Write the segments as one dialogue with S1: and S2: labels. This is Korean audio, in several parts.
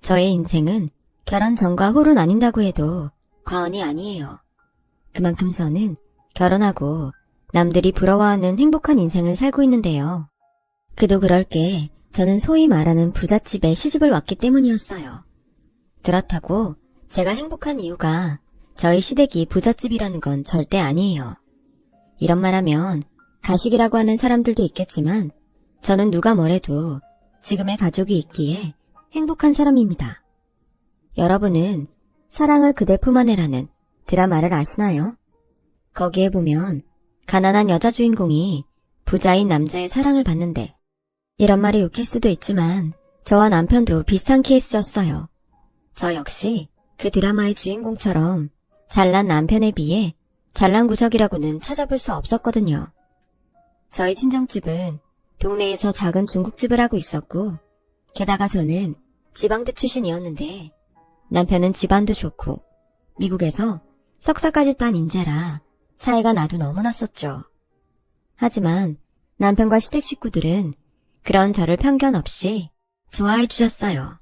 S1: 저의 인생은 결혼 전과 후로 나뉜다고 해도 과언이 아니에요. 그만큼 저는 결혼하고 남들이 부러워하는 행복한 인생을 살고 있는데요. 그도 그럴 게 저는 소위 말하는 부잣집에 시집을 왔기 때문이었어요. 그렇다고 제가 행복한 이유가 저희 시댁이 부잣집이라는 건 절대 아니에요. 이런 말하면 가식이라고 하는 사람들도 있겠지만 저는 누가 뭐래도 지금의 가족이 있기에 행복한 사람입니다. 여러분은 사랑을 그대 품 안에라는 드라마를 아시나요? 거기에 보면 가난한 여자 주인공이 부자인 남자의 사랑을 받는데, 이런 말이 웃길 수도 있지만 저와 남편도 비슷한 케이스였어요. 저 역시 그 드라마의 주인공처럼 잘난 남편에 비해 잘난 구석이라고는 찾아볼 수 없었거든요. 저희 친정집은 동네에서 작은 중국집을 하고 있었고, 게다가 저는 지방대 출신이었는데 남편은 집안도 좋고 미국에서 석사까지 딴 인재라 차이가 나도 너무 났었죠. 하지만 남편과 시댁 식구들은 그런 저를 편견 없이 좋아해 주셨어요.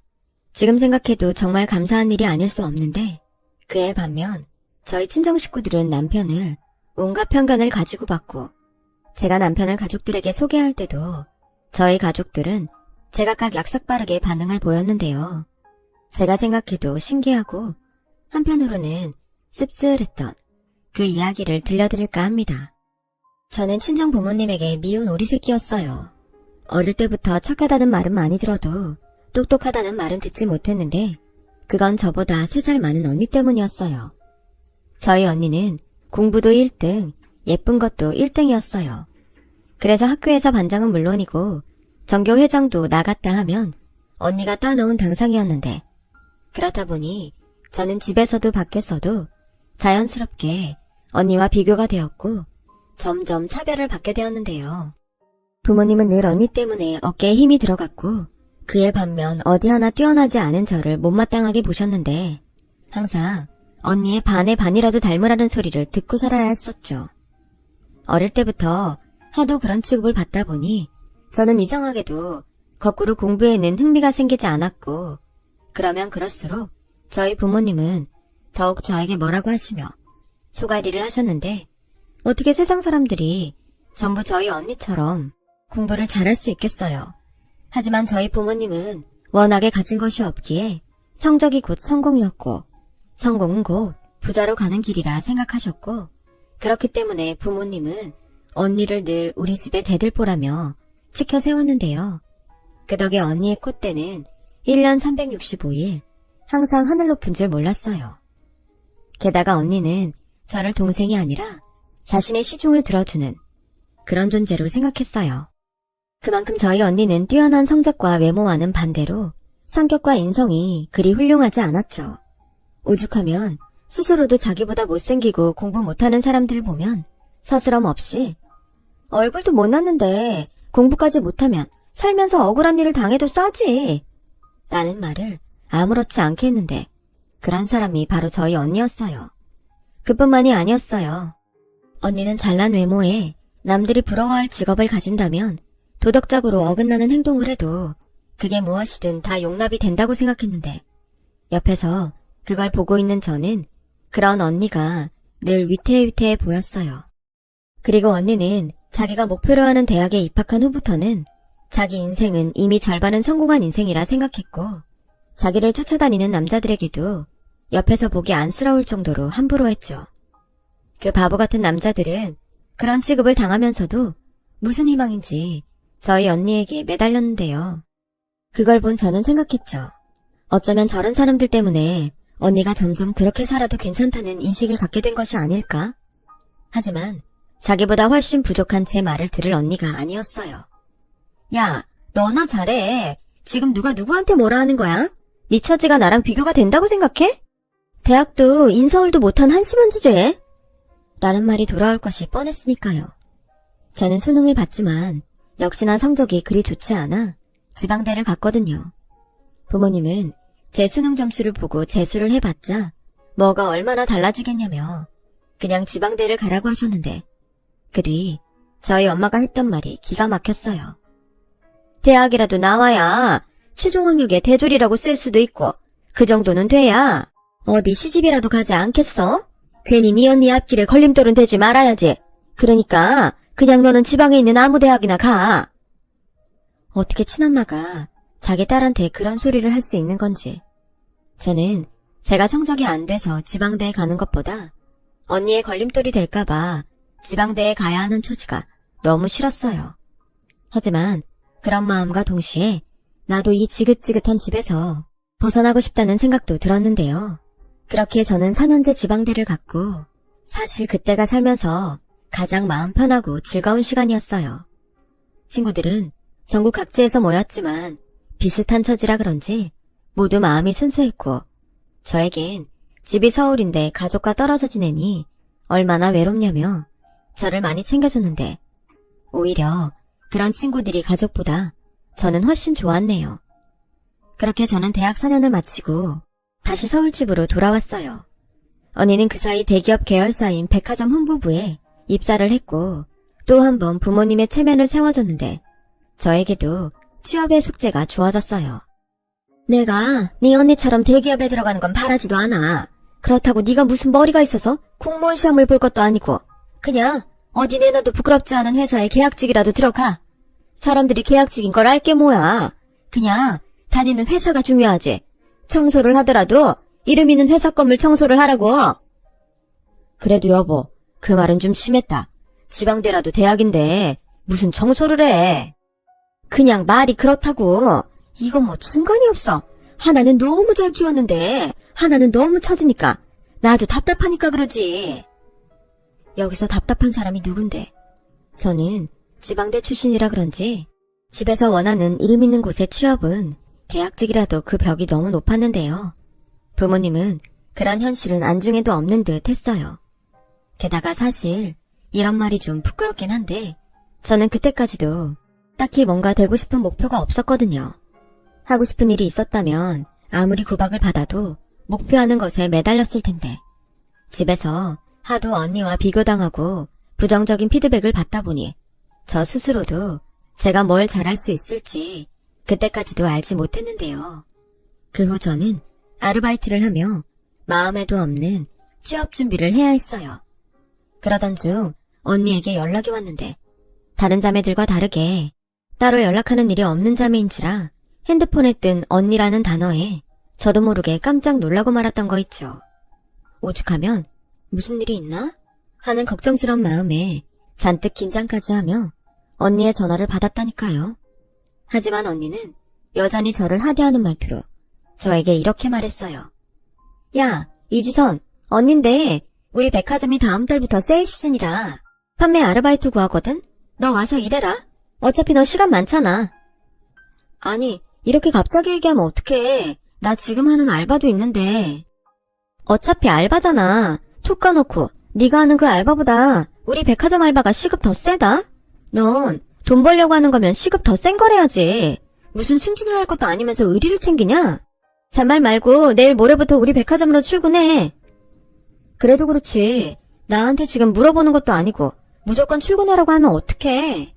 S1: 지금 생각해도 정말 감사한 일이 아닐 수 없는데, 그에 반면 저희 친정 식구들은 남편을 온갖 편견을 가지고 봤고, 제가 남편을 가족들에게 소개할 때도 저희 가족들은 제각각 약삭빠르게 반응을 보였는데요. 제가 생각해도 신기하고 한편으로는 씁쓸했던 그 이야기를 들려드릴까 합니다. 저는 친정 부모님에게 미운 오리새끼였어요. 어릴 때부터 착하다는 말은 많이 들어도 똑똑하다는 말은 듣지 못했는데, 그건 저보다 3살 많은 언니 때문이었어요. 저희 언니는 공부도 1등, 예쁜 것도 1등이었어요. 그래서 학교에서 반장은 물론이고 전교 회장도 나갔다 하면 언니가 따놓은 당상이었는데, 그렇다 보니 저는 집에서도 밖에서도 자연스럽게 언니와 비교가 되었고 점점 차별을 받게 되었는데요. 부모님은 늘 언니 때문에 어깨에 힘이 들어갔고, 그에 반면 어디 하나 뛰어나지 않은 저를 못마땅하게 보셨는데, 항상 언니의 반의 반이라도 닮으라는 소리를 듣고 살아야 했었죠. 어릴 때부터 하도 그런 취급을 받다 보니 저는 이상하게도 거꾸로 공부에는 흥미가 생기지 않았고, 그러면 그럴수록 저희 부모님은 더욱 저에게 뭐라고 하시며 소갈이를 하셨는데, 어떻게 세상 사람들이 전부 저희 언니처럼 공부를 잘할 수 있겠어요. 하지만 저희 부모님은 워낙에 가진 것이 없기에 성적이 곧 성공이었고, 성공은 곧 부자로 가는 길이라 생각하셨고, 그렇기 때문에 부모님은 언니를 늘 우리 집에 대들보라며 지켜 세웠는데요. 그 덕에 언니의 콧대는 1년 365일 항상 하늘 높은 줄 몰랐어요. 게다가 언니는 저를 동생이 아니라 자신의 시중을 들어주는 그런 존재로 생각했어요. 그만큼 저희 언니는 뛰어난 성적과 외모와는 반대로 성격과 인성이 그리 훌륭하지 않았죠. 오죽하면 스스로도 자기보다 못생기고 공부 못하는 사람들을 보면 서스럼 없이 얼굴도 못났는데 공부까지 못하면 살면서 억울한 일을 당해도 싸지 라는 말을 아무렇지 않게 했는데, 그런 사람이 바로 저희 언니였어요. 그뿐만이 아니었어요. 언니는 잘난 외모에 남들이 부러워할 직업을 가진다면 도덕적으로 어긋나는 행동을 해도 그게 무엇이든 다 용납이 된다고 생각했는데, 옆에서 그걸 보고 있는 저는 그런 언니가 늘 위태위태해 보였어요. 그리고 언니는 자기가 목표로 하는 대학에 입학한 후부터는 자기 인생은 이미 절반은 성공한 인생이라 생각했고, 자기를 쫓아다니는 남자들에게도 옆에서 보기 안쓰러울 정도로 함부로 했죠. 그 바보 같은 남자들은 그런 취급을 당하면서도 무슨 희망인지 저희 언니에게 매달렸는데요. 그걸 본 저는 생각했죠. 어쩌면 저런 사람들 때문에 언니가 점점 그렇게 살아도 괜찮다는 인식을 갖게 된 것이 아닐까? 하지만 자기보다 훨씬 부족한 제 말을 들을 언니가 아니었어요. 야, 너나 잘해. 지금 누가 누구한테 뭐라 하는 거야? 네 처지가 나랑 비교가 된다고 생각해? 대학도 인서울도 못한 한심한 주제에? 라는 말이 돌아올 것이 뻔했으니까요. 저는 수능을 봤지만 역시나 성적이 그리 좋지 않아 지방대를 갔거든요. 부모님은 제 수능 점수를 보고 재수를 해봤자 뭐가 얼마나 달라지겠냐며 그냥 지방대를 가라고 하셨는데, 그 뒤 저희 엄마가 했던 말이 기가 막혔어요. 대학이라도 나와야 최종 학력에 대졸이라고 쓸 수도 있고 그 정도는 돼야 어디 시집이라도 가지 않겠어? 괜히 네 언니 앞길에 걸림돌은 되지 말아야지. 그러니까 그냥 너는 지방에 있는 아무 대학이나 가. 어떻게 친엄마가 자기 딸한테 그런 소리를 할 수 있는 건지. 저는 제가 성적이 안 돼서 지방대에 가는 것보다 언니의 걸림돌이 될까봐 지방대에 가야 하는 처지가 너무 싫었어요. 하지만 그런 마음과 동시에 나도 이 지긋지긋한 집에서 벗어나고 싶다는 생각도 들었는데요. 그렇게 저는 4년제 지방대를 갔고 사실 그때가 살면서 가장 마음 편하고 즐거운 시간이었어요. 친구들은 전국 각지에서 모였지만 비슷한 처지라 그런지 모두 마음이 순수했고 저에겐 집이 서울인데 가족과 떨어져 지내니 얼마나 외롭냐며 저를 많이 챙겨줬는데 오히려 그런 친구들이 가족보다 저는 훨씬 좋았네요. 그렇게 저는 대학 4년을 마치고 다시 서울집으로 돌아왔어요. 언니는 그 사이 대기업 계열사인 백화점 홍보부에 입사를 했고 또 한 번 부모님의 체면을 세워줬는데 저에게도 취업의 숙제가 주어졌어요. 내가 네 언니처럼 대기업에 들어가는 건 바라지도 않아. 그렇다고 네가 무슨 머리가 있어서 공무원 시험을 볼 것도 아니고 그냥 어디 내놔도 부끄럽지 않은 회사에 계약직이라도 들어가. 사람들이 계약직인 걸 알게 뭐야. 그냥 다니는 회사가 중요하지. 청소를 하더라도 이름 있는 회사 건물 청소를 하라고. 그래도 여보, 그 말은 좀 심했다. 지방대라도 대학인데 무슨 청소를 해. 그냥 말이 그렇다고. 이건 뭐 중간이 없어. 하나는 너무 잘 키웠는데 하나는 너무 처지니까 나도 답답하니까 그러지. 여기서 답답한 사람이 누군데. 저는 지방대 출신이라 그런지 집에서 원하는 이름 있는 곳의 취업은 계약직이라도 그 벽이 너무 높았는데요. 부모님은 그런 현실은 안중에도 없는 듯 했어요. 게다가 사실 이런 말이 좀 부끄럽긴 한데 저는 그때까지도 딱히 뭔가 되고 싶은 목표가 없었거든요. 하고 싶은 일이 있었다면 아무리 구박을 받아도 목표하는 것에 매달렸을 텐데 집에서 하도 언니와 비교당하고 부정적인 피드백을 받다 보니 저 스스로도 제가 뭘 잘할 수 있을지 그때까지도 알지 못했는데요. 그 후 저는 아르바이트를 하며 마음에도 없는 취업 준비를 해야 했어요. 그러던 중 언니에게 연락이 왔는데 다른 자매들과 다르게 따로 연락하는 일이 없는 자매인지라 핸드폰에 뜬 언니라는 단어에 저도 모르게 깜짝 놀라고 말았던 거 있죠. 오죽하면 무슨 일이 있나? 하는 걱정스러운 마음에 잔뜩 긴장까지 하며 언니의 전화를 받았다니까요. 하지만 언니는 여전히 저를 하대하는 말투로 저에게 이렇게 말했어요. 야, 이지선, 언닌데 우리 백화점이 다음 달부터 세일 시즌이라 판매 아르바이트 구하거든? 너 와서 일해라. 어차피 너 시간 많잖아. 아니, 이렇게 갑자기 얘기하면 어떡해. 나 지금 하는 알바도 있는데. 어차피 알바잖아. 툭 까놓고 네가 하는 그 알바보다 우리 백화점 알바가 시급 더 세다? 넌 돈 벌려고 하는 거면 시급 더 센 거래야지. 무슨 승진을 할 것도 아니면서 의리를 챙기냐? 잔말 말고 내일 모레부터 우리 백화점으로 출근해. 그래도 그렇지. 나한테 지금 물어보는 것도 아니고 무조건 출근하라고 하면 어떡해.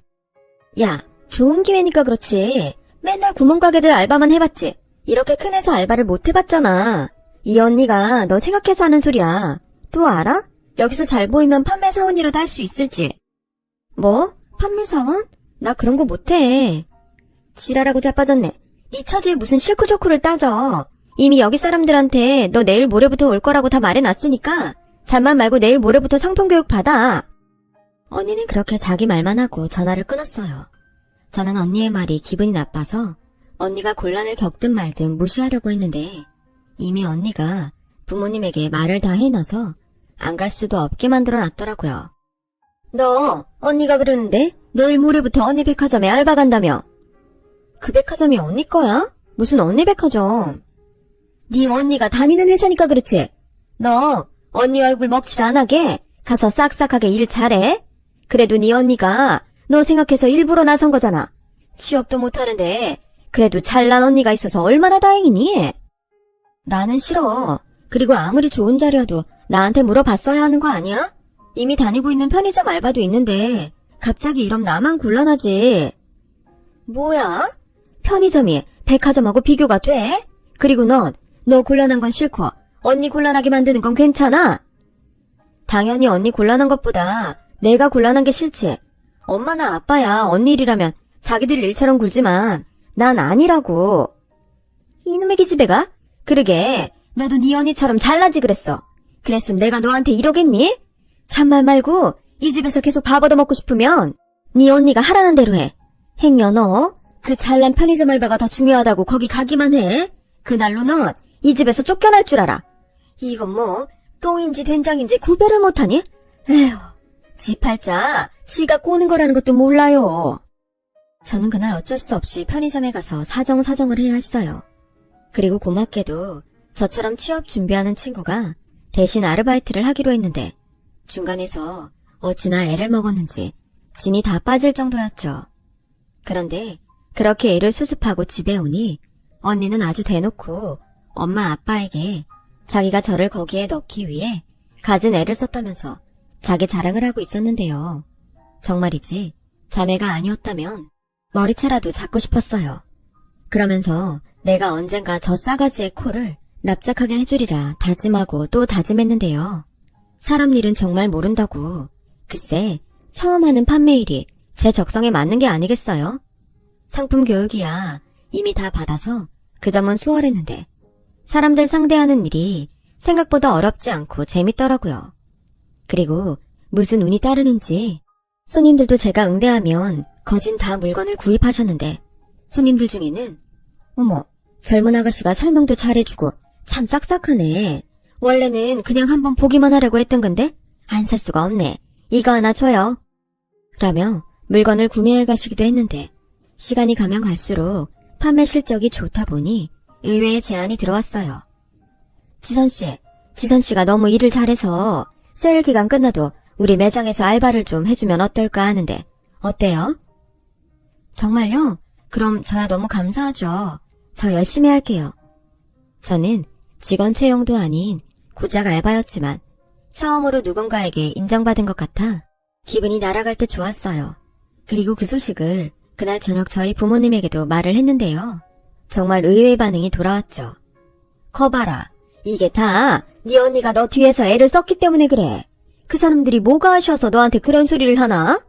S1: 야, 좋은 기회니까 그렇지. 맨날 구멍가게들 알바만 해봤지. 이렇게 큰 회사 알바를 못 해봤잖아. 이 언니가 너 생각해서 하는 소리야. 또 알아? 여기서 잘 보이면 판매사원이라도 할 수 있을지. 뭐? 판매사원? 나 그런 거 못해. 지랄하고 자빠졌네. 네 처지에 무슨 실크 조크를 따져. 이미 여기 사람들한테 너 내일 모레부터 올 거라고 다 말해놨으니까 잔말 말고 내일 모레부터 상품교육 받아. 언니는 그렇게 자기 말만 하고 전화를 끊었어요. 저는 언니의 말이 기분이 나빠서 언니가 곤란을 겪든 말든 무시하려고 했는데 이미 언니가 부모님에게 말을 다 해놔서 안 갈 수도 없게 만들어놨더라고요. 너 언니가 그러는데 내일 모레부터 언니 백화점에 알바 간다며. 그 백화점이 언니 거야? 무슨 언니 백화점? 네 언니가 다니는 회사니까 그렇지. 너 언니 얼굴 먹칠 안 하게 가서 싹싹하게 일 잘해. 그래도 네 언니가 너 생각해서 일부러 나선 거잖아. 취업도 못하는데 그래도 잘난 언니가 있어서 얼마나 다행이니? 나는 싫어. 그리고 아무리 좋은 자리여도 나한테 물어봤어야 하는 거 아니야? 이미 다니고 있는 편의점 알바도 있는데 갑자기 이러면 나만 곤란하지. 뭐야? 편의점이 백화점하고 비교가 돼? 그리고 너 곤란한 건 싫고 언니 곤란하게 만드는 건 괜찮아? 당연히 언니 곤란한 것보다 내가 곤란한 게 싫지. 엄마나 아빠야 언니 일이라면 자기들 일처럼 굴지만 난 아니라고. 이놈의 기집애가? 그러게 너도 네 언니처럼 잘나지 그랬어. 그랬으면 내가 너한테 이러겠니? 참말 말고 이 집에서 계속 밥 얻어먹고 싶으면 네 언니가 하라는 대로 해. 행여 너 그 잘난 편의점 알바가 더 중요하다고 거기 가기만 해. 그날로 넌 이 집에서 쫓겨날 줄 알아. 이건 뭐 똥인지 된장인지 구별을 못하니? 에휴, 지 팔자 지가 꼬는 거라는 것도 몰라요. 저는 그날 어쩔 수 없이 편의점에 가서 사정을 해야 했어요. 그리고 고맙게도 저처럼 취업 준비하는 친구가 대신 아르바이트를 하기로 했는데 중간에서 어찌나 애를 먹었는지 진이 다 빠질 정도였죠. 그런데 그렇게 애를 수습하고 집에 오니 언니는 아주 대놓고 엄마 아빠에게 자기가 저를 거기에 넣기 위해 가진 애를 썼다면서 자기 자랑을 하고 있었는데요. 정말이지 자매가 아니었다면 머리채라도 잡고 싶었어요. 그러면서 내가 언젠가 저 싸가지의 코를 납작하게 해주리라 다짐하고 또 다짐했는데요. 사람 일은 정말 모른다고. 글쎄 처음 하는 판매일이 제 적성에 맞는 게 아니겠어요? 상품 교육이야 이미 다 받아서 그 점은 수월했는데 사람들 상대하는 일이 생각보다 어렵지 않고 재밌더라고요. 그리고 무슨 운이 따르는지 손님들도 제가 응대하면 거진 다 물건을 구입하셨는데 손님들 중에는 어머 젊은 아가씨가 설명도 잘해주고 참 싹싹하네. 원래는 그냥 한번 보기만 하려고 했던 건데 안 살 수가 없네. 이거 하나 줘요. 라며 물건을 구매해 가시기도 했는데 시간이 가면 갈수록 판매 실적이 좋다 보니 의외의 제안이 들어왔어요. 지선씨가 너무 일을 잘해서 세일 기간 끝나도 우리 매장에서 알바를 좀 해주면 어떨까 하는데 어때요? 정말요? 그럼 저야 너무 감사하죠. 저 열심히 할게요. 저는 직원 채용도 아닌 고작 알바였지만 처음으로 누군가에게 인정받은 것 같아 기분이 날아갈 때 좋았어요. 그리고 그 소식을 그날 저녁 저희 부모님에게도 말을 했는데요. 정말 의외의 반응이 돌아왔죠. 거봐라. 이게 다 네 언니가 너 뒤에서 애를 썼기 때문에 그래. 그 사람들이 뭐가 하셔서 너한테 그런 소리를 하나?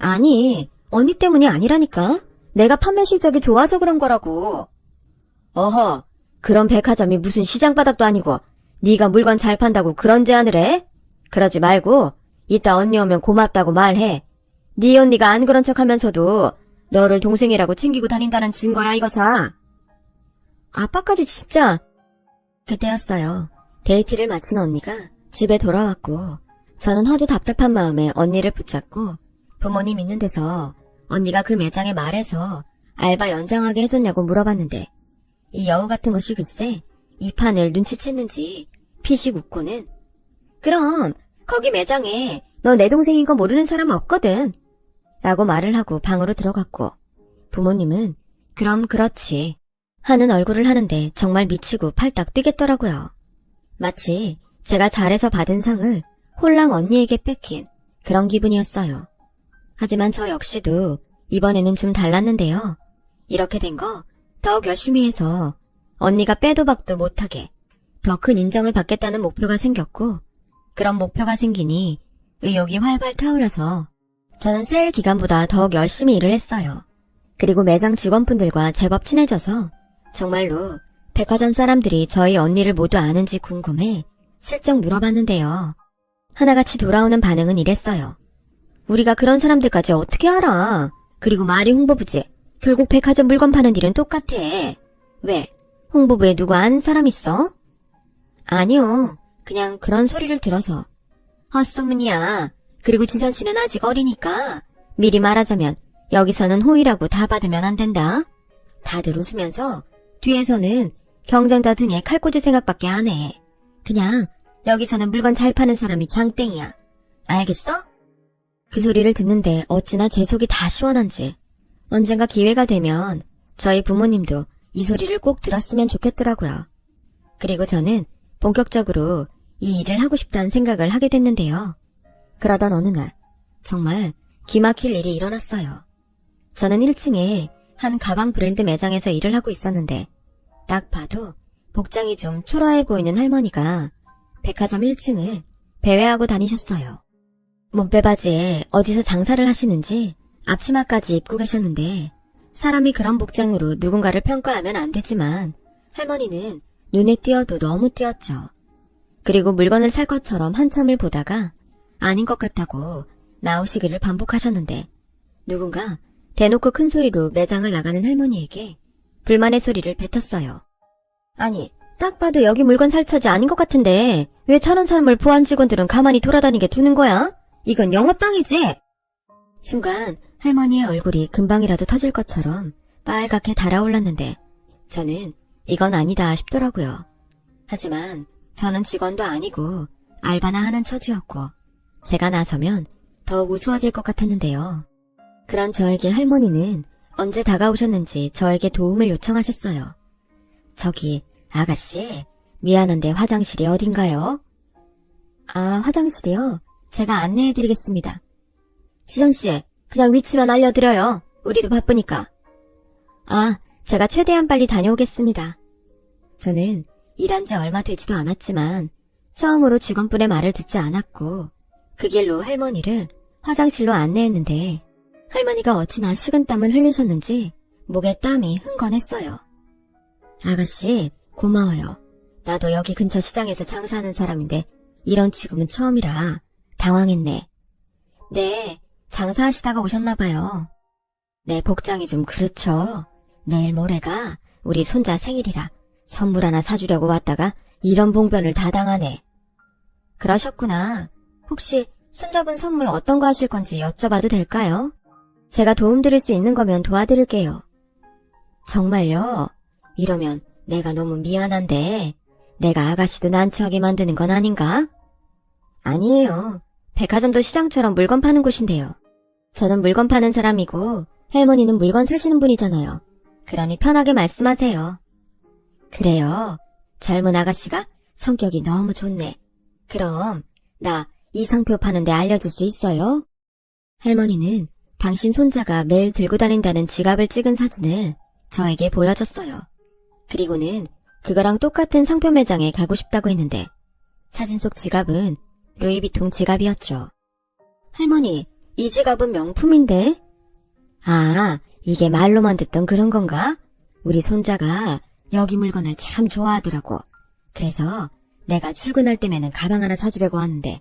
S1: 아니, 언니 때문이 아니라니까. 내가 판매 실적이 좋아서 그런 거라고. 어허, 그런 백화점이 무슨 시장바닥도 아니고 네가 물건 잘 판다고 그런 제안을 해? 그러지 말고 이따 언니 오면 고맙다고 말해. 네 언니가 안 그런 척하면서도 너를 동생이라고 챙기고 다닌다는 증거야 이거사. 아빠까지 진짜. 그때였어요. 데이트를 마친 언니가 집에 돌아왔고 저는 하도 답답한 마음에 언니를 붙잡고 부모님 있는 데서 언니가 그 매장에 말해서 알바 연장하게 해줬냐고 물어봤는데 이 여우 같은 것이 글쎄 이 판을 눈치챘는지 피식 웃고는 그럼 거기 매장에 너 내 동생인 거 모르는 사람 없거든 라고 말을 하고 방으로 들어갔고 부모님은 그럼 그렇지 하는 얼굴을 하는데 정말 미치고 팔딱 뛰겠더라고요. 마치 제가 잘해서 받은 상을 홀랑 언니에게 뺏긴 그런 기분이었어요. 하지만 저 역시도 이번에는 좀 달랐는데요. 이렇게 된 거 더욱 열심히 해서 언니가 빼도 박도 못하게 더 큰 인정을 받겠다는 목표가 생겼고 그런 목표가 생기니 의욕이 활발 타올라서 저는 세일 기간보다 더욱 열심히 일을 했어요. 그리고 매장 직원분들과 제법 친해져서 정말로 백화점 사람들이 저희 언니를 모두 아는지 궁금해 슬쩍 물어봤는데요. 하나같이 돌아오는 반응은 이랬어요. 우리가 그런 사람들까지 어떻게 알아? 그리고 말이 홍보부지. 결국 백화점 물건 파는 일은 똑같아. 왜? 홍보부에 누구 아는 사람 있어? 아니요. 그냥 그런 소리를 들어서. 헛소문이야. 그리고 지선씨는 아직 어리니까 미리 말하자면 여기서는 호의라고 다 받으면 안 된다. 다들 웃으면서 뒤에서는 경쟁자 등에 칼꽂을 생각밖에 안 해. 그냥 여기서는 물건 잘 파는 사람이 장땡이야. 알겠어? 그 소리를 듣는데 어찌나 제 속이 다 시원한지 언젠가 기회가 되면 저희 부모님도 이 소리를 꼭 들었으면 좋겠더라고요. 그리고 저는 본격적으로 이 일을 하고 싶다는 생각을 하게 됐는데요. 그러던 어느 날 정말 기막힐 일이 일어났어요. 저는 1층에 한 가방 브랜드 매장에서 일을 하고 있었는데 딱 봐도 복장이 좀 초라해 보이는 할머니가 백화점 1층을 배회하고 다니셨어요. 몸빼바지에 어디서 장사를 하시는지 앞치마까지 입고 계셨는데 사람이 그런 복장으로 누군가를 평가하면 안 되지만 할머니는 눈에 띄어도 너무 띄었죠. 그리고 물건을 살 것처럼 한참을 보다가 아닌 것 같다고 나오시기를 반복하셨는데 누군가 대놓고 큰 소리로 매장을 나가는 할머니에게 불만의 소리를 뱉었어요. 아니, 딱 봐도 여기 물건 살 처지 아닌 것 같은데 왜 저런 사람을 보안 직원들은 가만히 돌아다니게 두는 거야? 이건 영업방해지? 순간 할머니의 얼굴이 금방이라도 터질 것처럼 빨갛게 달아올랐는데 저는 이건 아니다 싶더라고요. 하지만 저는 직원도 아니고 알바나 하는 처지였고 제가 나서면 더욱 우스워질 것 같았는데요. 그런 저에게 할머니는 언제 다가오셨는지 저에게 도움을 요청하셨어요. 저기 아가씨, 미안한데 화장실이 어딘가요? 아, 화장실이요? 제가 안내해드리겠습니다. 지선씨, 그냥 위치만 알려드려요. 우리도 바쁘니까. 아, 제가 최대한 빨리 다녀오겠습니다. 저는 일한 지 얼마 되지도 않았지만 처음으로 직원분의 말을 듣지 않았고 그 길로 할머니를 화장실로 안내했는데 할머니가 어찌나 식은땀을 흘리셨는지 목에 땀이 흥건했어요. 아가씨, 고마워요. 나도 여기 근처 시장에서 장사하는 사람인데 이런 취급은 처음이라 당황했네. 네, 장사하시다가 오셨나봐요. 네, 복장이 좀 그렇죠. 내일 모레가 우리 손자 생일이라 선물 하나 사주려고 왔다가 이런 봉변을 다 당하네. 그러셨구나. 혹시 손자분 선물 어떤 거 하실 건지 여쭤봐도 될까요? 제가 도움드릴 수 있는 거면 도와드릴게요. 정말요? 이러면 내가 너무 미안한데 내가 아가씨도 난처하게 만드는 건 아닌가? 아니에요. 백화점도 시장처럼 물건 파는 곳인데요. 저는 물건 파는 사람이고 할머니는 물건 사시는 분이잖아요. 그러니 편하게 말씀하세요. 그래요. 젊은 아가씨가 성격이 너무 좋네. 그럼 나 이 상표 파는데 알려줄 수 있어요? 할머니는 당신 손자가 매일 들고 다닌다는 지갑을 찍은 사진을 저에게 보여줬어요. 그리고는 그거랑 똑같은 상표 매장에 가고 싶다고 했는데 사진 속 지갑은 루이비통 지갑이었죠. 할머니, 이 지갑은 명품인데? 아, 이게 말로만 듣던 그런 건가? 우리 손자가 여기 물건을 참 좋아하더라고. 그래서 내가 출근할 때면은 가방 하나 사주려고 하는데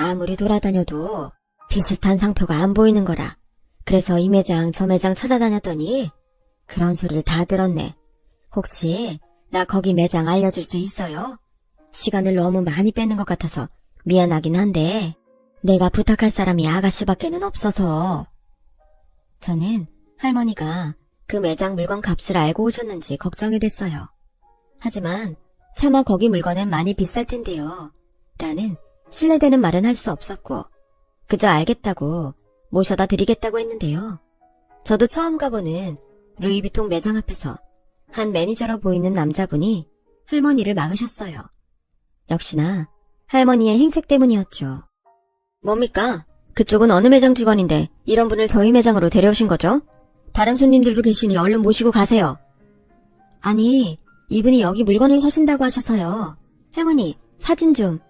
S1: 아무리 돌아다녀도 비슷한 상표가 안 보이는 거라. 그래서 이 매장 저 매장 찾아다녔더니 그런 소리를 다 들었네. 혹시 나 거기 매장 알려줄 수 있어요? 시간을 너무 많이 뺏는 것 같아서 미안하긴 한데 내가 부탁할 사람이 아가씨밖에는 없어서. 저는 할머니가 그 매장 물건 값을 알고 오셨는지 걱정이 됐어요. 하지만 차마 거기 물건은 많이 비쌀 텐데요. 라는 신뢰되는 말은 할 수 없었고 그저 알겠다고 모셔다 드리겠다고 했는데요. 저도 처음 가보는 루이비통 매장 앞에서 한 매니저로 보이는 남자분이 할머니를 막으셨어요. 역시나 할머니의 행색 때문이었죠. 뭡니까? 그쪽은 어느 매장 직원인데 이런 분을 저희 매장으로 데려오신 거죠? 다른 손님들도 계시니 얼른 모시고 가세요. 아니, 이분이 여기 물건을 사신다고 하셔서요. 할머니, 사진 좀.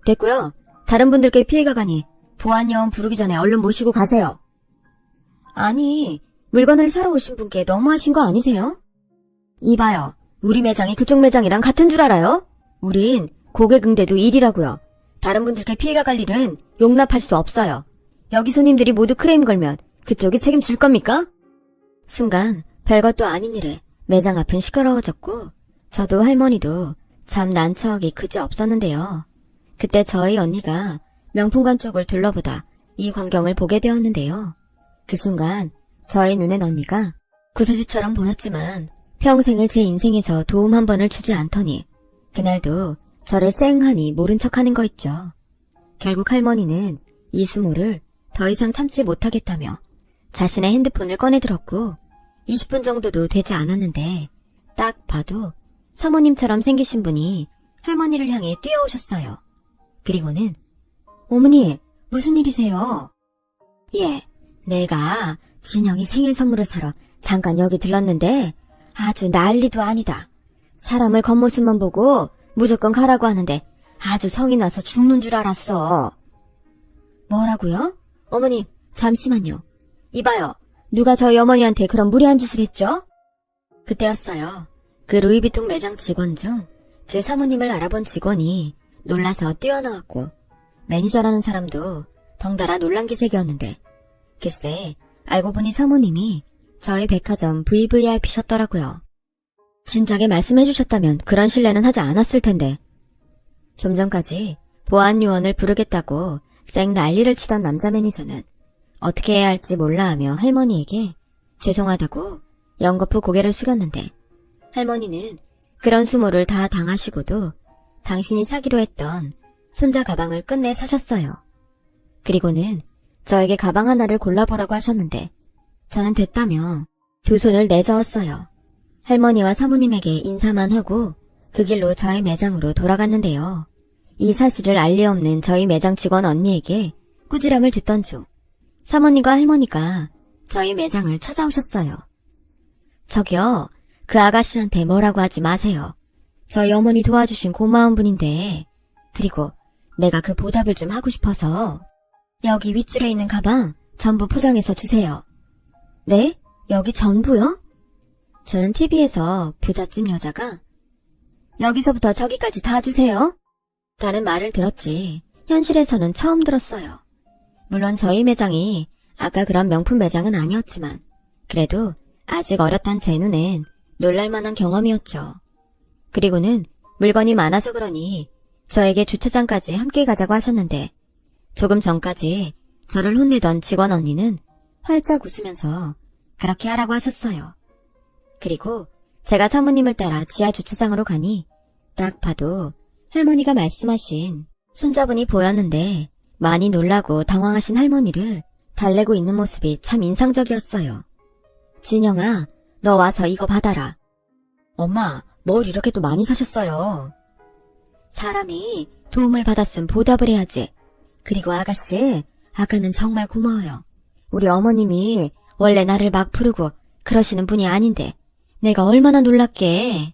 S1: 됐고요. 다른 분들께 피해가 가니 보안요원 부르기 전에 얼른 모시고 가세요. 아니, 물건을 사러 오신 분께 너무하신 거 아니세요? 이봐요. 우리 매장이 그쪽 매장이랑 같은 줄 알아요? 우린 고객 응대도 일이라고요. 다른 분들께 피해가 갈 일은 용납할 수 없어요. 여기 손님들이 모두 크레임 걸면 그쪽이 책임질 겁니까? 순간 별것도 아닌 일에 매장 앞은 시끄러워졌고 저도 할머니도 참 난처하기 그지 없었는데요. 그때 저희 언니가 명품관 쪽을 둘러보다 이 광경을 보게 되었는데요. 그 순간 저희 눈엔 언니가 구세주처럼 보였지만 평생을 제 인생에서 도움 한 번을 주지 않더니 그날도 저를 쌩하니 모른 척하는 거 있죠. 결국 할머니는 이 수모를 더 이상 참지 못하겠다며 자신의 핸드폰을 꺼내들었고 20분 정도도 되지 않았는데 딱 봐도 사모님처럼 생기신 분이 할머니를 향해 뛰어오셨어요. 그리고는 어머니, 무슨 일이세요? 예, 내가 진영이 생일 선물을 사러 잠깐 여기 들렀는데 아주 난리도 아니다. 사람을 겉모습만 보고 무조건 가라고 하는데 아주 성이 나서 죽는 줄 알았어. 뭐라고요? 어머님, 잠시만요. 이봐요. 누가 저희 어머니한테 그런 무례한 짓을 했죠? 그때였어요. 그 루이비통 매장 직원 중 그 사모님을 알아본 직원이 놀라서 뛰어나왔고 매니저라는 사람도 덩달아 놀란 기색이었는데 글쎄 알고 보니 사모님이 저희 백화점 VVIP셨더라고요. 진작에 말씀해주셨다면 그런 실례는 하지 않았을 텐데. 좀 전까지 보안 요원을 부르겠다고 쌩 난리를 치던 남자 매니저는 어떻게 해야 할지 몰라 하며 할머니에게 죄송하다고 연거푸 고개를 숙였는데 할머니는 그런 수모를 다 당하시고도 당신이 사기로 했던 손자 가방을 끝내 사셨어요. 그리고는 저에게 가방 하나를 골라보라고 하셨는데 저는 됐다며 두 손을 내저었어요. 할머니와 사모님에게 인사만 하고 그 길로 저희 매장으로 돌아갔는데요. 이 사실을 알 리 없는 저희 매장 직원 언니에게 꾸지람을 듣던 중 사모님과 할머니가 저희 매장을 찾아오셨어요. 저기요, 그 아가씨한테 뭐라고 하지 마세요. 저희 어머니 도와주신 고마운 분인데 그리고 내가 그 보답을 좀 하고 싶어서 여기 윗줄에 있는 가방 전부 포장해서 주세요. 네? 여기 전부요? 저는 TV에서 부잣집 여자가 여기서부터 저기까지 다 주세요. 라는 말을 들었지 현실에서는 처음 들었어요. 물론 저희 매장이 아까 그런 명품 매장은 아니었지만 그래도 아직 어렸던 제 눈엔 놀랄만한 경험이었죠. 그리고는 물건이 많아서 그러니 저에게 주차장까지 함께 가자고 하셨는데 조금 전까지 저를 혼내던 직원 언니는 활짝 웃으면서 그렇게 하라고 하셨어요. 그리고 제가 사모님을 따라 지하 주차장으로 가니 딱 봐도 할머니가 말씀하신 손자분이 보였는데 많이 놀라고 당황하신 할머니를 달래고 있는 모습이 참 인상적이었어요. 진영아, 너 와서 이거 받아라. 엄마, 뭘 이렇게 또 많이 사셨어요? 사람이 도움을 받았음 보답을 해야지. 그리고 아가씨, 아까는 정말 고마워요. 우리 어머님이 원래 나를 막 부르고 그러시는 분이 아닌데 내가 얼마나 놀랍게.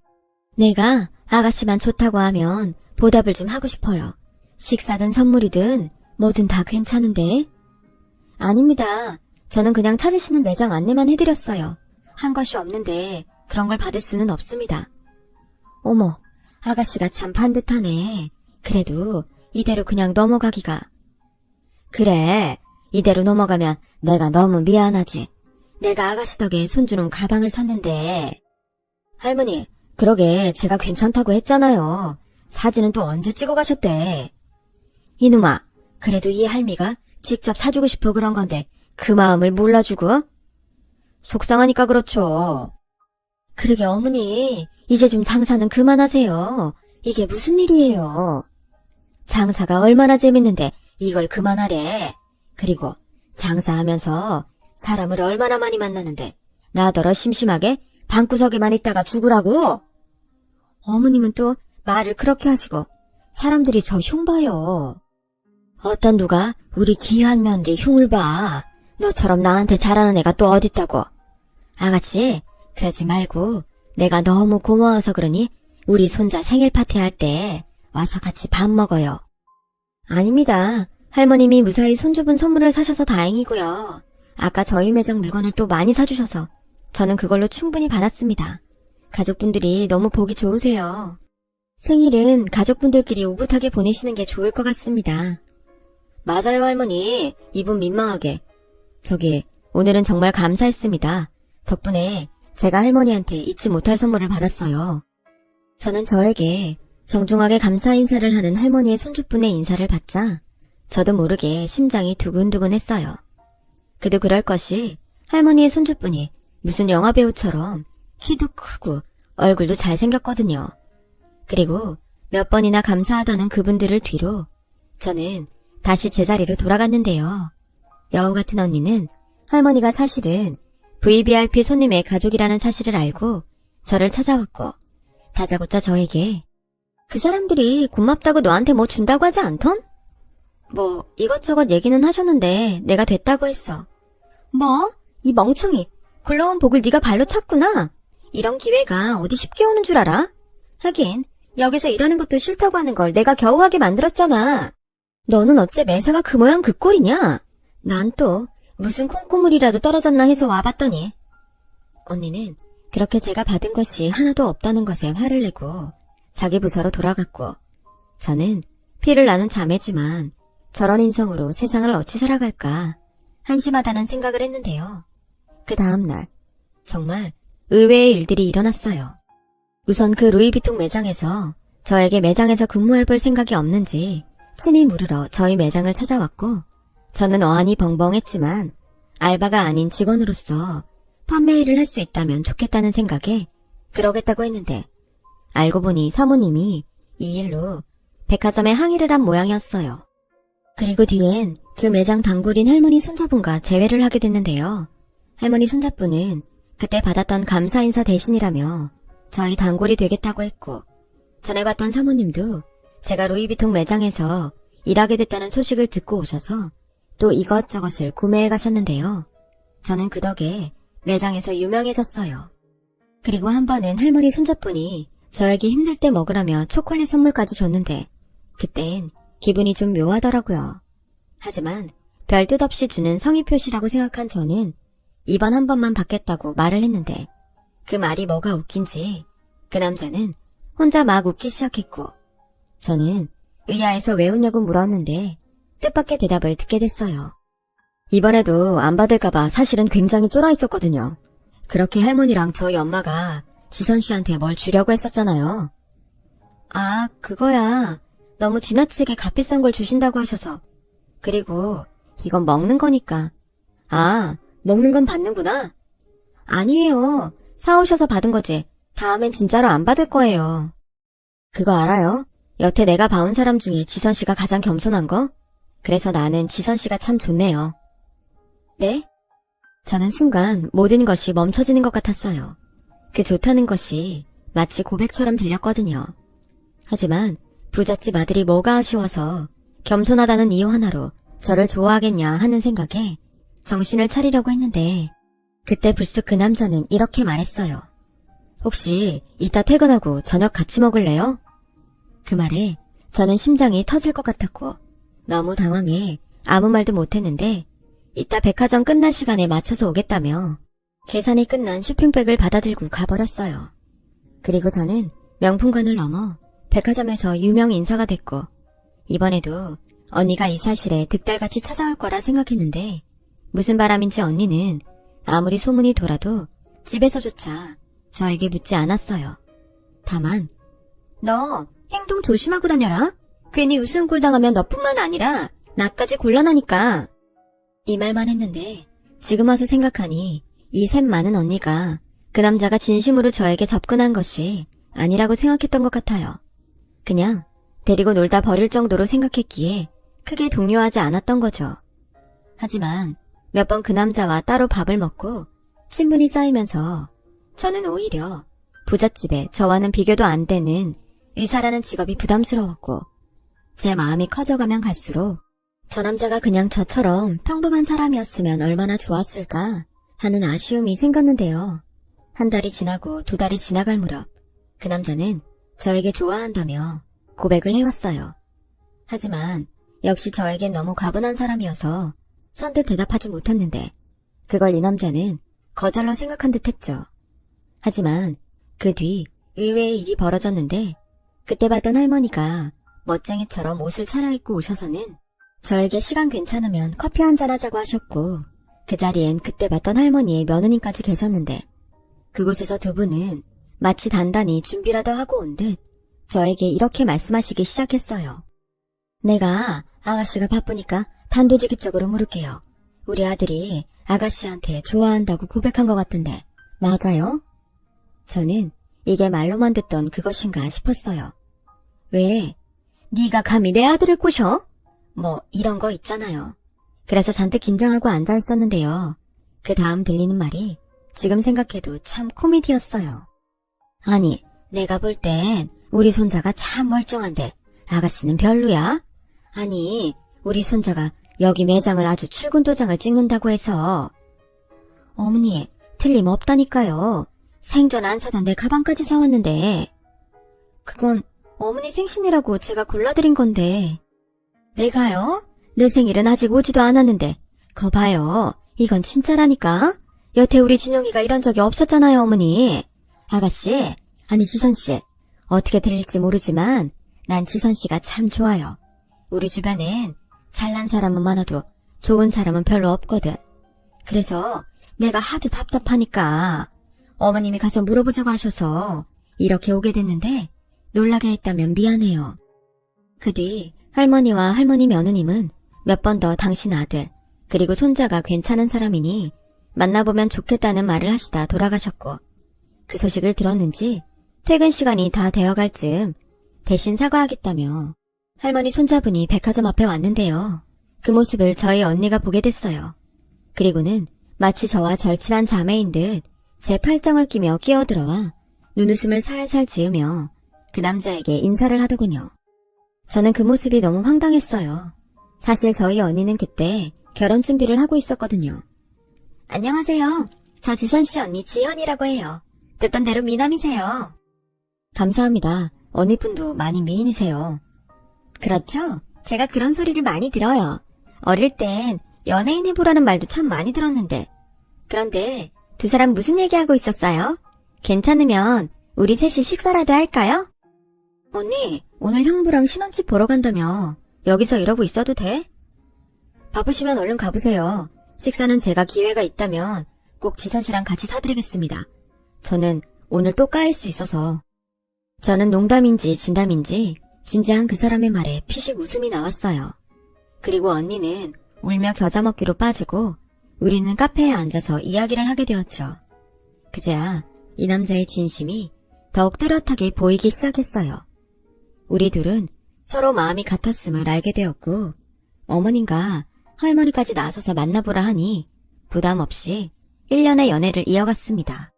S1: 내가 아가씨만 좋다고 하면 보답을 좀 하고 싶어요. 식사든 선물이든 뭐든 다 괜찮은데. 아닙니다. 저는 그냥 찾으시는 매장 안내만 해드렸어요. 한 것이 없는데 그런 걸 받을 수는 없습니다. 어머, 아가씨가 참 반듯하네. 그래도 이대로 그냥 넘어가기가. 그래, 이대로 넘어가면 내가 너무 미안하지. 내가 아가씨 덕에 손주는 가방을 샀는데. 할머니, 그러게 제가 괜찮다고 했잖아요. 사진은 또 언제 찍어 가셨대. 이놈아, 그래도 이 할미가 직접 사주고 싶어 그런 건데 그 마음을 몰라주고? 속상하니까 그렇죠. 그러게 어머니, 이제 좀 장사는 그만하세요. 이게 무슨 일이에요. 장사가 얼마나 재밌는데 이걸 그만하래. 그리고 장사하면서 사람을 얼마나 많이 만나는데 나더러 심심하게 방구석에만 있다가 죽으라고? 어머님은 또 말을 그렇게 하시고 사람들이 저 흉 봐요. 어떤 누가 우리 귀한 며느리 흉을 봐. 너처럼 나한테 잘하는 애가 또 어딨다고. 아가씨, 그러지 말고 내가 너무 고마워서 그러니 우리 손자 생일 파티 할 때 와서 같이 밥 먹어요. 아닙니다. 할머님이 무사히 손주분 선물을 사셔서 다행이고요. 아까 저희 매장 물건을 또 많이 사주셔서 저는 그걸로 충분히 받았습니다. 가족분들이 너무 보기 좋으세요. 생일은 가족분들끼리 오붓하게 보내시는 게 좋을 것 같습니다. 맞아요, 할머니. 이분 민망하게. 저기, 오늘은 정말 감사했습니다. 덕분에 제가 할머니한테 잊지 못할 선물을 받았어요. 저는 저에게 정중하게 감사 인사를 하는 할머니의 손주분의 인사를 받자 저도 모르게 심장이 두근두근 했어요. 그도 그럴 것이 할머니의 손주분이 무슨 영화배우처럼 키도 크고 얼굴도 잘생겼거든요. 그리고 몇 번이나 감사하다는 그분들을 뒤로 저는 다시 제자리로 돌아갔는데요. 여우 같은 언니는 할머니가 사실은 VVIP 손님의 가족이라는 사실을 알고 저를 찾아왔고 다짜고짜 저에게 그 사람들이 고맙다고 너한테 뭐 준다고 하지 않던? 뭐 이것저것 얘기는 하셨는데 내가 됐다고 했어. 뭐? 이 멍청이 굴러온 복을 네가 발로 찼구나. 이런 기회가 어디 쉽게 오는 줄 알아? 하긴 여기서 일하는 것도 싫다고 하는 걸 내가 겨우 하게 만들었잖아. 너는 어째 매사가 그 모양 그 꼴이냐? 난 또 무슨 콩고물이라도 떨어졌나 해서 와봤더니. 언니는 그렇게 제가 받은 것이 하나도 없다는 것에 화를 내고 자기 부서로 돌아갔고, 저는 피를 나눈 자매지만 저런 인성으로 세상을 어찌 살아갈까 한심하다는 생각을 했는데요. 그 다음날 정말 의외의 일들이 일어났어요. 우선 그 루이비통 매장에서 저에게 매장에서 근무해볼 생각이 없는지 친히 물으러 저희 매장을 찾아왔고, 저는 어안이 벙벙했지만 알바가 아닌 직원으로서 판매 일을 할 수 있다면 좋겠다는 생각에 그러겠다고 했는데, 알고 보니 사모님이 이 일로 백화점에 항의를 한 모양이었어요. 그리고 뒤엔 그 매장 단골인 할머니 손자분과 재회를 하게 됐는데요. 할머니 손자분은 그때 받았던 감사 인사 대신이라며 저희 단골이 되겠다고 했고, 전에 봤던 사모님도 제가 루이비통 매장에서 일하게 됐다는 소식을 듣고 오셔서 또 이것저것을 구매해 가셨는데요. 저는 그 덕에 매장에서 유명해졌어요. 그리고 한 번은 할머니 손자분이 저에게 힘들 때 먹으라며 초콜릿 선물까지 줬는데, 그땐 기분이 좀 묘하더라고요. 하지만 별 뜻 없이 주는 성의 표시라고 생각한 저는 이번 한 번만 받겠다고 말을 했는데, 그 말이 뭐가 웃긴지 그 남자는 혼자 막 웃기 시작했고, 저는 의아해서 왜 웃냐고 물었는데 뜻밖의 대답을 듣게 됐어요. 이번에도 안 받을까봐 사실은 굉장히 쫄아 있었거든요. 그렇게 할머니랑 저희 엄마가 지선 씨한테 뭘 주려고 했었잖아요. 아, 그거야. 너무 지나치게 값비싼 걸 주신다고 하셔서. 그리고 이건 먹는 거니까. 아, 먹는 건 받는구나. 아니에요. 사오셔서 받은 거지. 다음엔 진짜로 안 받을 거예요. 그거 알아요? 여태 내가 봐온 사람 중에 지선 씨가 가장 겸손한 거? 그래서 나는 지선 씨가 참 좋네요. 네? 저는 순간 모든 것이 멈춰지는 것 같았어요. 그 좋다는 것이 마치 고백처럼 들렸거든요. 하지만 부잣집 아들이 뭐가 아쉬워서 겸손하다는 이유 하나로 저를 좋아하겠냐 하는 생각에 정신을 차리려고 했는데, 그때 불쑥 그 남자는 이렇게 말했어요. 혹시 이따 퇴근하고 저녁 같이 먹을래요? 그 말에 저는 심장이 터질 것 같았고 너무 당황해 아무 말도 못했는데, 이따 백화점 끝날 시간에 맞춰서 오겠다며 계산이 끝난 쇼핑백을 받아들고 가버렸어요. 그리고 저는 명품관을 넘어 백화점에서 유명 인사가 됐고, 이번에도 언니가 이 사실에 득달같이 찾아올 거라 생각했는데, 무슨 바람인지 언니는 아무리 소문이 돌아도 집에서조차 저에게 묻지 않았어요. 다만 너 행동 조심하고 다녀라. 괜히 웃음 꼴 당하면 너뿐만 아니라 나까지 곤란하니까. 이 말만 했는데 지금 와서 생각하니 이 샘 많은 언니가 그 남자가 진심으로 저에게 접근한 것이 아니라고 생각했던 것 같아요. 그냥 데리고 놀다 버릴 정도로 생각했기에 크게 동요하지 않았던 거죠. 하지만 몇 번 그 남자와 따로 밥을 먹고 친분이 쌓이면서 저는 오히려 부잣집에 저와는 비교도 안 되는 의사라는 직업이 부담스러웠고, 제 마음이 커져가면 갈수록 저 남자가 그냥 저처럼 평범한 사람이었으면 얼마나 좋았을까 하는 아쉬움이 생겼는데요. 한 달이 지나고 두 달이 지나갈 무렵 그 남자는 저에게 좋아한다며 고백을 해왔어요. 하지만 역시 저에겐 너무 과분한 사람이어서 선뜻 대답하지 못했는데, 그걸 이 남자는 거절로 생각한 듯 했죠. 하지만 그 뒤 의외의 일이 벌어졌는데, 그때 봤던 할머니가 멋쟁이처럼 옷을 차려입고 오셔서는 저에게 시간 괜찮으면 커피 한잔 하자고 하셨고, 그 자리엔 그때 봤던 할머니의 며느님까지 계셨는데, 그곳에서 두 분은 마치 단단히 준비라도 하고 온 듯 저에게 이렇게 말씀하시기 시작했어요. 내가 아가씨가 바쁘니까 단도직입적으로 물을게요. 우리 아들이 아가씨한테 좋아한다고 고백한 것 같은데 맞아요? 저는 이게 말로만 듣던 그것인가 싶었어요. 왜? 네가 감히 내 아들을 꼬셔? 뭐 이런 거 있잖아요. 그래서 잔뜩 긴장하고 앉아 있었는데요. 그 다음 들리는 말이 지금 생각해도 참 코미디였어요. 아니, 내가 볼 땐 우리 손자가 참 멀쩡한데 아가씨는 별로야? 아니, 우리 손자가 여기 매장을 아주 출근 도장을 찍는다고 해서. 어머니, 틀림없다니까요. 생전 안 사던 내 가방까지 사왔는데. 그건 어머니 생신이라고 제가 골라드린 건데. 내가요? 내 생일은 아직 오지도 않았는데. 거 봐요. 이건 진짜라니까. 여태 우리 진영이가 이런 적이 없었잖아요, 어머니. 아가씨, 아니 지선씨. 어떻게 들릴지 모르지만 난 지선씨가 참 좋아요. 우리 주변엔 잘난 사람은 많아도 좋은 사람은 별로 없거든. 그래서 내가 하도 답답하니까 어머님이 가서 물어보자고 하셔서 이렇게 오게 됐는데 놀라게 했다면 미안해요. 그 뒤 할머니와 할머니 며느님은 몇 번 더 당신 아들 그리고 손자가 괜찮은 사람이니 만나보면 좋겠다는 말을 하시다 돌아가셨고 그 소식을 들었는지 퇴근 시간이 다 되어갈 즈음 대신 사과하겠다며 할머니 손자분이 백화점 앞에 왔는데요. 그 모습을 저희 언니가 보게 됐어요. 그리고는 마치 저와 절친한 자매인 듯 제 팔짱을 끼며 끼어들어와 눈웃음을 살살 지으며 그 남자에게 인사를 하더군요. 저는 그 모습이 너무 황당했어요. 사실 저희 언니는 그때 결혼 준비를 하고 있었거든요. 안녕하세요. 저 지선씨 언니 지현이라고 해요. 듣던 대로 미남이세요. 감사합니다. 언니분도 많이 미인이세요. 그렇죠? 제가 그런 소리를 많이 들어요. 어릴 땐 연예인 해보라는 말도 참 많이 들었는데. 그런데 두 사람 무슨 얘기하고 있었어요? 괜찮으면 우리 셋이 식사라도 할까요? 언니, 오늘 형부랑 신혼집 보러 간다며. 여기서 이러고 있어도 돼? 바쁘시면 얼른 가보세요. 식사는 제가 기회가 있다면 꼭 지선씨랑 같이 사드리겠습니다. 저는 오늘 또 까일 수 있어서. 저는 농담인지 진담인지 진지한 그 사람의 말에 피식 웃음이 나왔어요. 그리고 언니는 울며 겨자 먹기로 빠지고 우리는 카페에 앉아서 이야기를 하게 되었죠. 그제야 이 남자의 진심이 더욱 뚜렷하게 보이기 시작했어요. 우리 둘은 서로 마음이 같았음을 알게 되었고 어머님과 할머니까지 나서서 만나보라 하니 부담 없이 1년의 연애를 이어갔습니다.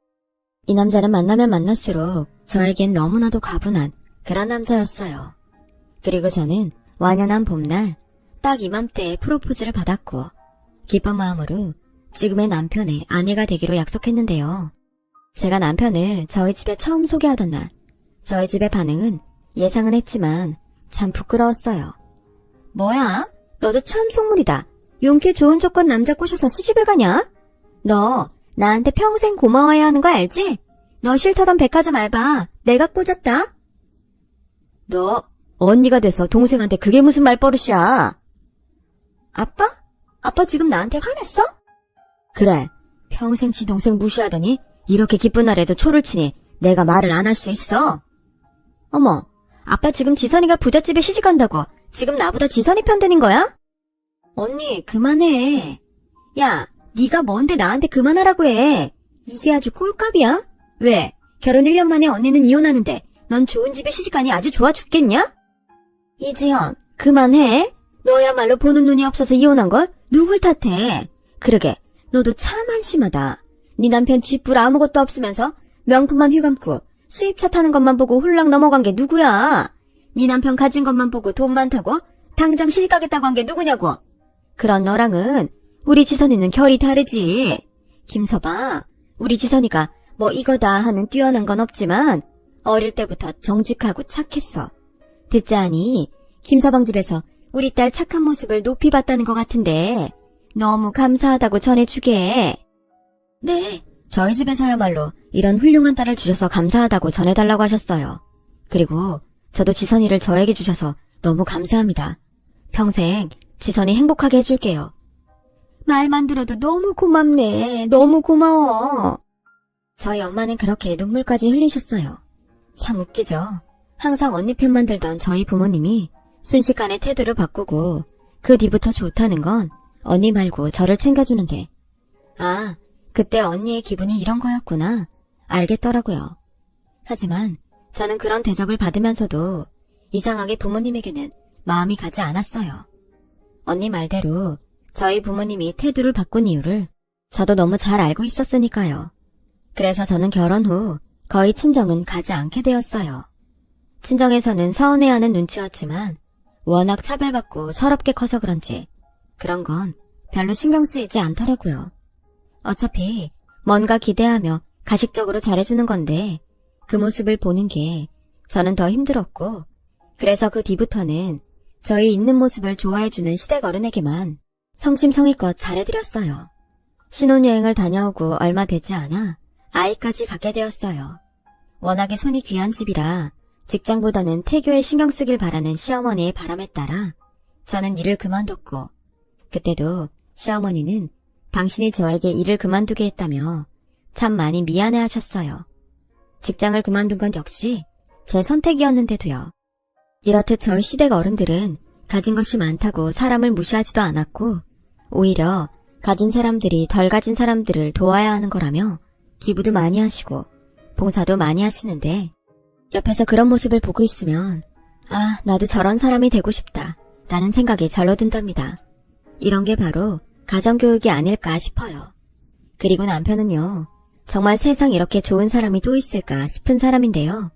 S1: 이 남자는 만나면 만날수록 저에겐 너무나도 가분한 그런 남자였어요. 그리고 저는 완연한 봄날 딱 이맘때에 프로포즈를 받았고 기쁜 마음으로 지금의 남편의 아내가 되기로 약속했는데요. 제가 남편을 저희 집에 처음 소개하던 날 저희 집의 반응은 예상은 했지만 참 부끄러웠어요. 뭐야? 너도 참 속물이다. 용케 좋은 조건 남자 꼬셔서 시집을 가냐? 너 나한테 평생 고마워해야 하는 거 알지? 너 싫다던 백화점 알바 내가 꽂았다. 너 언니가 돼서 동생한테 그게 무슨 말버릇이야? 아빠? 아빠 지금 나한테 화냈어? 그래. 평생 지 동생 무시하더니 이렇게 기쁜 날에도 초를 치니 내가 말을 안 할 수 있어? 어머, 아빠 지금 지선이가 부잣집에 시집간다고 지금 나보다 지선이 편드는 거야? 언니 그만해. 야, 네가 뭔데 나한테 그만하라고 해. 이게 아주 꼴값이야? 왜? 결혼 1년 만에 언니는 이혼하는데 넌 좋은 집에 시집가니 아주 좋아 죽겠냐? 이지연, 그만해. 너야말로 보는 눈이 없어서 이혼한 걸 누굴 탓해? 그러게, 너도 참 한심하다. 네 남편 쥐뿔 아무것도 없으면서 명품만 휘감고 수입차 타는 것만 보고 홀랑 넘어간 게 누구야? 네 남편 가진 것만 보고 돈 많다고 당장 시집가겠다고 한 게 누구냐고? 그런 너랑은 우리 지선이는 결이 다르지. 김서방, 우리 지선이가 뭐 이거다 하는 뛰어난 건 없지만 어릴 때부터 정직하고 착했어. 듣자하니 김서방 집에서 우리 딸 착한 모습을 높이 봤다는 것 같은데 너무 감사하다고 전해주게. 네, 저희 집에서야말로 이런 훌륭한 딸을 주셔서 감사하다고 전해달라고 하셨어요. 그리고 저도 지선이를 저에게 주셔서 너무 감사합니다. 평생 지선이 행복하게 해줄게요. 말만 들어도 너무 고맙네. 너무 고마워. 저희 엄마는 그렇게 눈물까지 흘리셨어요. 참 웃기죠. 항상 언니 편만 들던 저희 부모님이 순식간에 태도를 바꾸고 그 뒤부터 좋다는 건 언니 말고 저를 챙겨주는데 아, 그때 언니의 기분이 이런 거였구나 알겠더라고요. 하지만 저는 그런 대접을 받으면서도 이상하게 부모님에게는 마음이 가지 않았어요. 언니 말대로 저희 부모님이 태도를 바꾼 이유를 저도 너무 잘 알고 있었으니까요. 그래서 저는 결혼 후 거의 친정은 가지 않게 되었어요. 친정에서는 서운해하는 눈치였지만 워낙 차별받고 서럽게 커서 그런지 그런 건 별로 신경 쓰이지 않더라고요. 어차피 뭔가 기대하며 가식적으로 잘해주는 건데 그 모습을 보는 게 저는 더 힘들었고 그래서 그 뒤부터는 저희 있는 모습을 좋아해주는 시댁 어른에게만 성심성의껏 잘해드렸어요. 신혼여행을 다녀오고 얼마 되지 않아 아이까지 갖게 되었어요. 워낙에 손이 귀한 집이라 직장보다는 태교에 신경 쓰길 바라는 시어머니의 바람에 따라 저는 일을 그만뒀고 그때도 시어머니는 당신이 저에게 일을 그만두게 했다며 참 많이 미안해 하셨어요. 직장을 그만둔 건 역시 제 선택이었는데도요. 이렇듯 저희 시댁 어른들은 가진 것이 많다고 사람을 무시하지도 않았고 오히려 가진 사람들이 덜 가진 사람들을 도와야 하는 거라며 기부도 많이 하시고 봉사도 많이 하시는데 옆에서 그런 모습을 보고 있으면 아, 나도 저런 사람이 되고 싶다 라는 생각이 절로 든답니다. 이런 게 바로 가정교육이 아닐까 싶어요. 그리고 남편은요. 정말 세상 이렇게 좋은 사람이 또 있을까 싶은 사람인데요.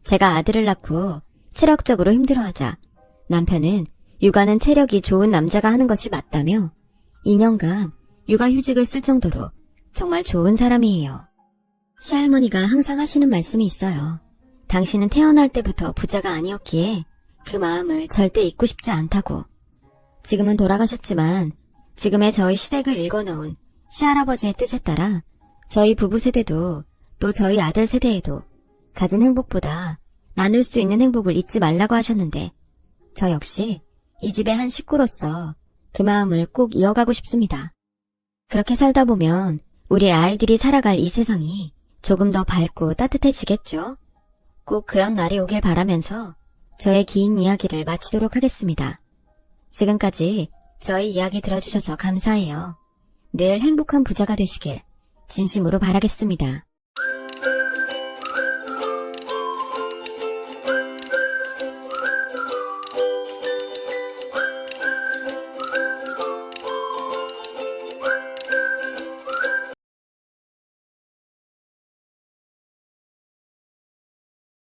S1: 제가 아들을 낳고 체력적으로 힘들어하자 남편은 육아는 체력이 좋은 남자가 하는 것이 맞다며 2년간 육아휴직을 쓸 정도로 정말 좋은 사람이에요. 시할머니가 항상 하시는 말씀이 있어요. 당신은 태어날 때부터 부자가 아니었기에 그 마음을 절대 잊고 싶지 않다고. 지금은 돌아가셨지만 지금의 저희 시댁을 읽어놓은 시할아버지의 뜻에 따라 저희 부부 세대도 또 저희 아들 세대에도 가진 행복보다 나눌 수 있는 행복을 잊지 말라고 하셨는데 저 역시 이 집의 한 식구로서 그 마음을 꼭 이어가고 싶습니다. 그렇게 살다 보면 우리 아이들이 살아갈 이 세상이 조금 더 밝고 따뜻해지겠죠? 꼭 그런 날이 오길 바라면서 저의 긴 이야기를 마치도록 하겠습니다. 지금까지 저희 이야기 들어주셔서 감사해요. 늘 행복한 부자가 되시길 진심으로 바라겠습니다.